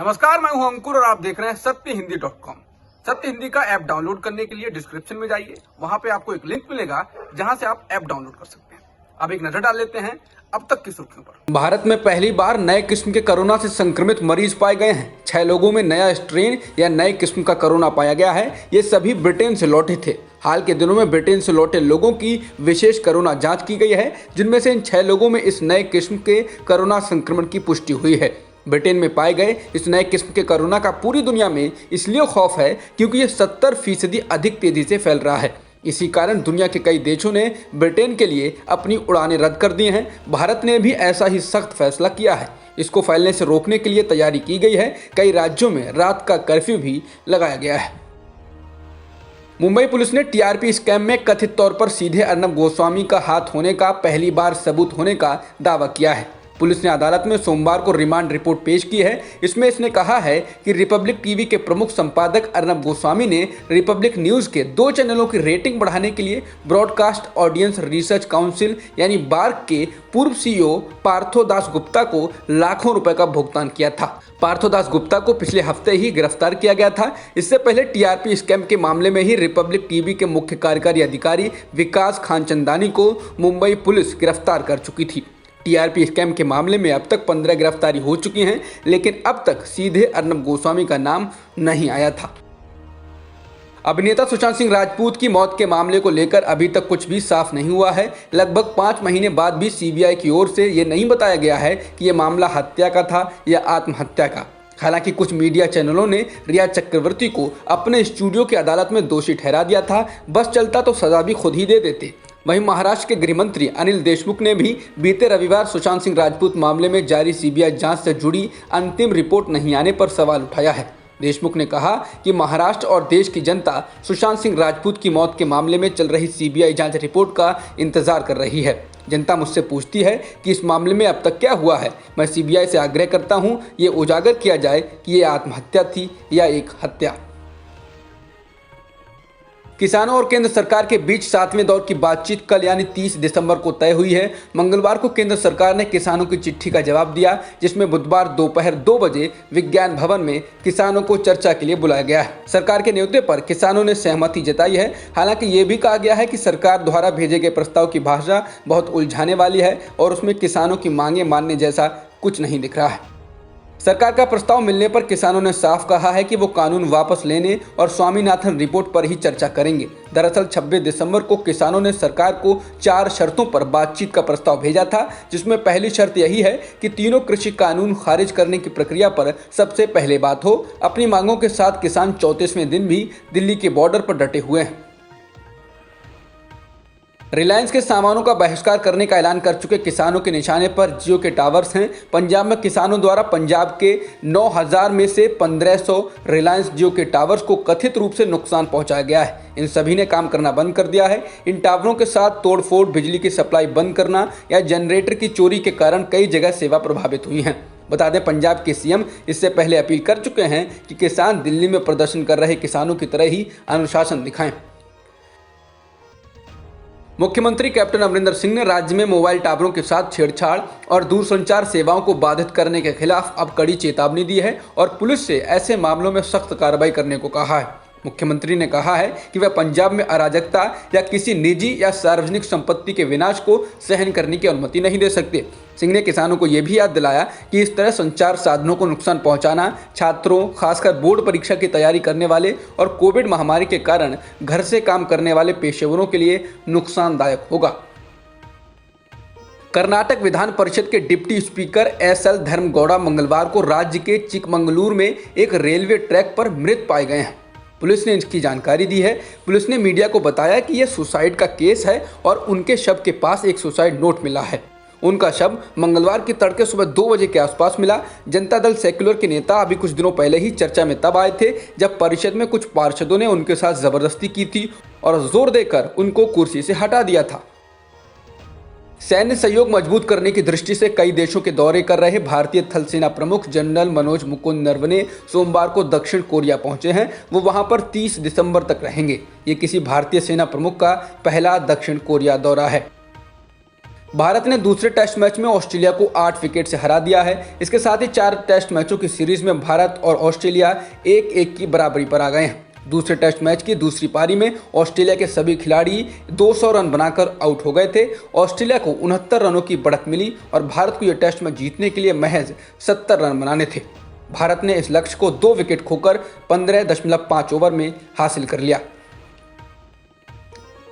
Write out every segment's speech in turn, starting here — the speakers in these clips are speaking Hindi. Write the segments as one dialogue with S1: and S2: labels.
S1: नमस्कार, मैं हूं अंकुर और आप देख रहे हैं सत्यहिंदी.com। सत्य हिंदी का ऐप डाउनलोड करने के लिए डिस्क्रिप्शन में जाइए, वहां पे आपको एक लिंक मिलेगा जहां से आप ऐप डाउनलोड कर सकते हैं। अब एक नजर डाल लेते हैं अब तक की सुर्खियों पर। भारत में पहली बार नए किस्म के कोरोना से संक्रमित मरीज पाए गए हैं। 6 लोगों में नया स्ट्रेन या नए किस्म का कोरोना पाया गया है। ये सभी ब्रिटेन से लौटे थे। हाल के दिनों में ब्रिटेन से लौटे लोगों की विशेष कोरोना जांच की गई है, जिनमें से इन 6 लोगों में इस नए किस्म के कोरोना संक्रमण की पुष्टि हुई है। ब्रिटेन में पाए गए इस नए किस्म के कोरोना का पूरी दुनिया में इसलिए खौफ है क्योंकि ये 70% अधिक तेजी से फैल रहा है। इसी कारण दुनिया के कई देशों ने ब्रिटेन के लिए अपनी उड़ानें रद्द कर दी हैं। भारत ने भी ऐसा ही सख्त फैसला किया है। इसको फैलने से रोकने के लिए तैयारी की गई है। कई राज्यों में रात का कर्फ्यू भी लगाया गया है। मुंबई पुलिस ने टीआरपी स्कैम में कथित तौर पर सीधे अर्नब गोस्वामी का हाथ होने का पहली बार सबूत होने का दावा किया है। पुलिस ने अदालत में सोमवार को रिमांड रिपोर्ट पेश की है। इसमें इसने कहा है कि रिपब्लिक टीवी के प्रमुख संपादक अर्नब गोस्वामी ने रिपब्लिक न्यूज के 2 चैनलों की रेटिंग बढ़ाने के लिए ब्रॉडकास्ट ऑडियंस रिसर्च काउंसिल यानी बार्क के पूर्व सीईओ पार्थो दास गुप्ता को लाखों रुपए का भुगतान किया था। पार्थो दास गुप्ता को पिछले हफ्ते ही गिरफ्तार किया गया था। इससे पहले टीआरपी स्कैम के मामले में ही रिपब्लिक टीवी के मुख्य कार्यकारी अधिकारी विकास खानचंदानी को मुंबई पुलिस गिरफ्तार कर चुकी थी। टीआरपी स्कैम के मामले में अब तक 15 गिरफ्तारी हो चुकी हैं, लेकिन अब तक सीधे अर्नब गोस्वामी का नाम नहीं आया था। अभिनेता सुशांत सिंह राजपूत की मौत के मामले को लेकर अभी तक कुछ भी साफ नहीं हुआ है। लगभग 5 महीने बाद भी सीबीआई की ओर से ये नहीं बताया गया है कि ये मामला हत्या का था या आत्महत्या का। हालांकि कुछ मीडिया चैनलों ने रिया चक्रवर्ती को अपने स्टूडियो की अदालत में दोषी ठहरा दिया था। बस चलता तो सजा भी खुद ही दे देते। वहीं महाराष्ट्र के गृह मंत्री अनिल देशमुख ने भी बीते रविवार सुशांत सिंह राजपूत मामले में जारी सीबीआई जांच से जुड़ी अंतिम रिपोर्ट नहीं आने पर सवाल उठाया है। देशमुख ने कहा कि महाराष्ट्र और देश की जनता सुशांत सिंह राजपूत की मौत के मामले में चल रही सीबीआई जांच रिपोर्ट का इंतजार कर रही है। जनता मुझसे पूछती है कि इस मामले में अब तक क्या हुआ है। मैं सीबीआई से आग्रह करता हूं ये उजागर किया जाए कि ये आत्महत्या थी या एक हत्या। किसानों और केंद्र सरकार के बीच 7वें दौर की बातचीत कल यानी 30 दिसंबर को तय हुई है। मंगलवार को केंद्र सरकार ने किसानों की चिट्ठी का जवाब दिया, जिसमें बुधवार दोपहर 2 बजे विज्ञान भवन में किसानों को चर्चा के लिए बुलाया गया है। सरकार के न्योते पर किसानों ने सहमति जताई है। हालांकि ये भी कहा गया है कि सरकार द्वारा भेजे गए प्रस्ताव की भाषा बहुत उलझाने वाली है और उसमें किसानों की मांगे मानने जैसा कुछ नहीं दिख रहा है। सरकार का प्रस्ताव मिलने पर किसानों ने साफ कहा है कि वो कानून वापस लेने और स्वामीनाथन रिपोर्ट पर ही चर्चा करेंगे। दरअसल 26 दिसंबर को किसानों ने सरकार को 4 शर्तों पर बातचीत का प्रस्ताव भेजा था, जिसमें पहली शर्त यही है कि तीनों कृषि कानून खारिज करने की प्रक्रिया पर सबसे पहले बात हो। अपनी मांगों के साथ किसान 34वें दिन भी दिल्ली के बॉर्डर पर डटे हुए हैं। रिलायंस के सामानों का बहिष्कार करने का ऐलान कर चुके किसानों के निशाने पर जियो के टावर्स हैं। पंजाब में किसानों द्वारा पंजाब के 9000 में से 1500 रिलायंस जियो के टावर्स को कथित रूप से नुकसान पहुंचाया गया है। इन सभी ने काम करना बंद कर दिया है। इन टावरों के साथ तोड़फोड़, बिजली की सप्लाई बंद करना या जनरेटर की चोरी के कारण कई जगह सेवा प्रभावित हुई हैं। बता दें, पंजाब के सीएम इससे पहले अपील कर चुके हैं कि किसान दिल्ली में प्रदर्शन कर रहे किसानों की तरह ही अनुशासन दिखाएं। मुख्यमंत्री कैप्टन अमरिंदर सिंह ने राज्य में मोबाइल टावरों के साथ छेड़छाड़ और दूरसंचार सेवाओं को बाधित करने के खिलाफ अब कड़ी चेतावनी दी है और पुलिस से ऐसे मामलों में सख्त कार्रवाई करने को कहा है। मुख्यमंत्री ने कहा है कि वह पंजाब में अराजकता या किसी निजी या सार्वजनिक संपत्ति के विनाश को सहन करने की अनुमति नहीं दे सकते। सिंह ने किसानों को यह भी याद दिलाया कि इस तरह संचार साधनों को नुकसान पहुंचाना छात्रों, खासकर बोर्ड परीक्षा की तैयारी करने वाले और कोविड महामारी के कारण घर से काम करने वाले पेशेवरों के लिए नुकसानदायक होगा। कर्नाटक विधान परिषद के डिप्टी स्पीकर एसएल धर्मगौड़ा मंगलवार को राज्य के चिकमंगलूर में एक रेलवे ट्रैक पर मृत पाए गए हैं। पुलिस ने इसकी जानकारी दी है। पुलिस ने मीडिया को बताया कि यह सुसाइड का केस है और उनके शव के पास एक सुसाइड नोट मिला है। उनका शव मंगलवार की तड़के सुबह 2 बजे के आसपास मिला। जनता दल सेक्युलर के नेता अभी कुछ दिनों पहले ही चर्चा में तब आए थे जब परिषद में कुछ पार्षदों ने उनके साथ जबरदस्ती की थी और जोर देकर उनको कुर्सी से हटा दिया था। सैन्य सहयोग मजबूत करने की दृष्टि से कई देशों के दौरे कर रहे भारतीय थल सेना प्रमुख जनरल मनोज मुकुंद नरवणे सोमवार को दक्षिण कोरिया पहुंचे हैं। वो वहां पर 30 दिसंबर तक रहेंगे। ये किसी भारतीय सेना प्रमुख का पहला दक्षिण कोरिया दौरा है। भारत ने दूसरे टेस्ट मैच में ऑस्ट्रेलिया को 8 विकेट से हरा दिया है। इसके साथ ही 4 टेस्ट मैचों की सीरीज में भारत और ऑस्ट्रेलिया 1-1 की बराबरी पर आ गए हैं। दूसरे टेस्ट मैच की दूसरी पारी में ऑस्ट्रेलिया के सभी खिलाड़ी 200 रन बनाकर आउट हो गए थे। ऑस्ट्रेलिया को 69 रनों की बढ़त मिली और भारत को यह टेस्ट मैच जीतने के लिए महज 70 रन बनाने थे। भारत ने इस लक्ष्य को 2 विकेट खोकर 15.5 ओवर में हासिल कर लिया।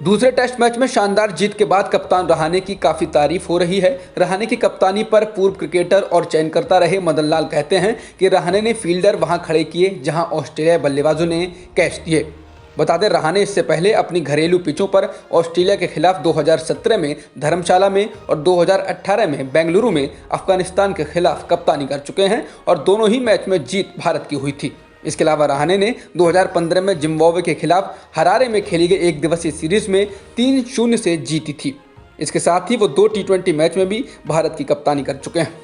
S1: दूसरे टेस्ट मैच में शानदार जीत के बाद कप्तान रहाणे की काफी तारीफ हो रही है। रहाणे की कप्तानी पर पूर्व क्रिकेटर और चयनकर्ता रहे मदन लाल कहते हैं कि रहाणे ने फील्डर वहां खड़े किए जहां ऑस्ट्रेलिया बल्लेबाजों ने कैच दिए। बता दें, रहाणे इससे पहले अपनी घरेलू पिचों पर ऑस्ट्रेलिया के खिलाफ 2017 में धर्मशाला में और 2018 में बेंगलुरु में अफगानिस्तान के खिलाफ कप्तानी कर चुके हैं और दोनों ही मैच में जीत भारत की हुई थी। इसके अलावा रहाणे ने 2015 में जिम्बाब्वे के खिलाफ हरारे में खेली गई एक दिवसीय सीरीज में 3-0 से जीती थी। इसके साथ ही वो 2 T20 मैच में भी भारत की कप्तानी कर चुके हैं।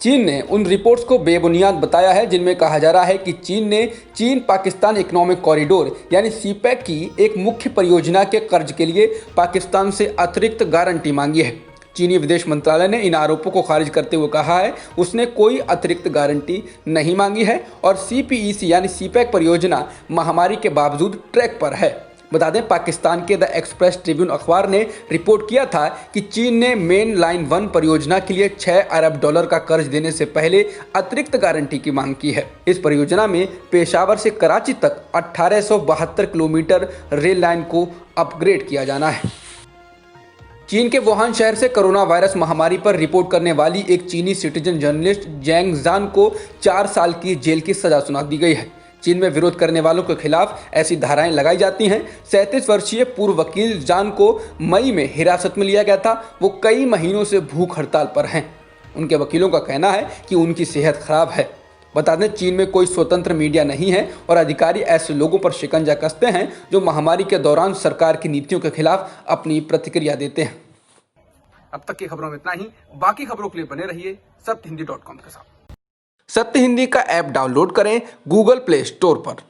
S1: चीन ने उन रिपोर्ट्स को बेबुनियाद बताया है जिनमें कहा जा रहा है कि चीन ने चीन पाकिस्तान इकोनॉमिक कॉरिडोर यानी सीपैक की एक मुख्य परियोजना के कर्ज के लिए पाकिस्तान से अतिरिक्त गारंटी मांगी है। चीनी विदेश मंत्रालय ने इन आरोपों को खारिज करते हुए कहा है उसने कोई अतिरिक्त गारंटी नहीं मांगी है और CPEC यानी सीपैक परियोजना महामारी के बावजूद ट्रैक पर है। बता दें, पाकिस्तान के द एक्सप्रेस ट्रिब्यून अखबार ने रिपोर्ट किया था कि चीन ने मेन लाइन 1 परियोजना के लिए $6 अरब का कर्ज देने से पहले अतिरिक्त गारंटी की मांग की है। इस परियोजना में पेशावर से कराची तक 1872 किलोमीटर रेल लाइन को अपग्रेड किया जाना है। चीन के वुहान शहर से कोरोना वायरस महामारी पर रिपोर्ट करने वाली एक चीनी सिटीजन जर्नलिस्ट जैंग जान को 4 साल की जेल की सजा सुना दी गई है। चीन में विरोध करने वालों के खिलाफ ऐसी धाराएं लगाई जाती हैं। 37 वर्षीय पूर्व वकील जान को मई में हिरासत में लिया गया था। वो कई महीनों से भूख हड़ताल पर हैं। उनके वकीलों का कहना है कि उनकी सेहत खराब है। बता दें, चीन में कोई स्वतंत्र मीडिया नहीं है और अधिकारी ऐसे लोगों पर शिकंजा कसते हैं जो महामारी के दौरान सरकार की नीतियों के खिलाफ अपनी प्रतिक्रिया देते हैं। अब तक की खबरों में इतना ही। बाकी खबरों के लिए बने रहिए सत्यहिंदी.com के साथ। सत्य हिंदी का ऐप डाउनलोड करें गूगल प्ले स्टोर पर।